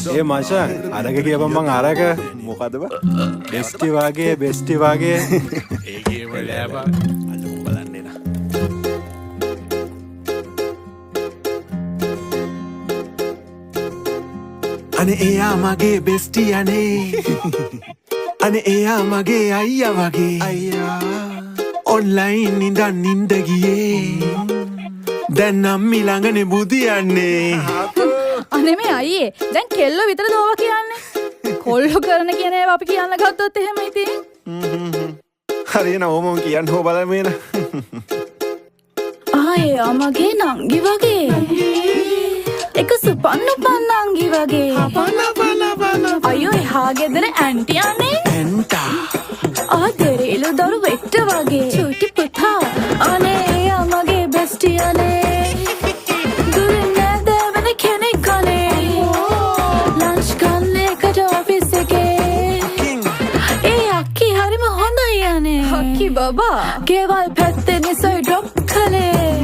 ඒ මචං අරක කියපන් මං අරක මොකද බා බෙස්ටි වාගේ ඒකේම ලෑබා අල්ලමු බලන්න එන අනේ එයා මගේ බෙස්ටි අනේ අනේ එයා මගේ අයියා වගේ අයියා ඔන්ලයින් ඉඳන් නින්ද ගියේ දැන් නම් ඊළඟනේ බුදියන්නේ අනේ මේ අයියේ දැන් කෙල්ල විතර දෝවා කියන්නේ කොල්ලෝ කරන කියන ඒවා අපි කියන්න ගත්තොත් එහෙම ඉතින් හරියන ඕමම කියන්න හො බලමේන ආයේ අමගේ නංගි වගේ එක සුපන්නු පන්නංගි වගේ අයියෝ එහා ගෙදර ඇන්ටි අනේ එන්ටා ආදරේලු දරු වෙට්ට වගේ චූටි පුතා අනේ අමගේ බෙස්ටි අනේ දුරින් නැදවන කෙනෙක් අනේ ලන්ච් ගන්න එකට ඔෆිස් එකේ ඒ අක්කි හරිම හොඳයි අනේ අක්කි බබා ගෙවල් පැත්තේ නිසයි ඩ්‍රොප් කළේ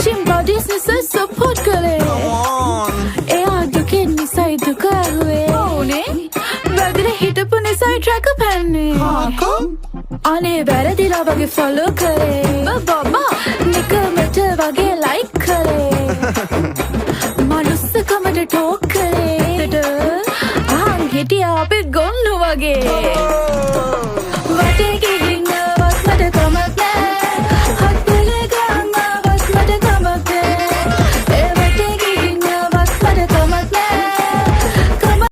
ජිම් බඩිස් නිසයි සපෝට් කළේ එයා දුකෙන් නිසයි දුක ඇහුවේ ඕනේ වැදින හිටපු නිසයි ට්‍රැක පැන්නේ අනේ වැරදිලා වගේ ෆොලෝ කරේ බබා නිකමට වගේ ලයික් කරේ මනුස්සකමට ටෝක් කරේ ආන් හිටියා අපි ගොන්නු වගේ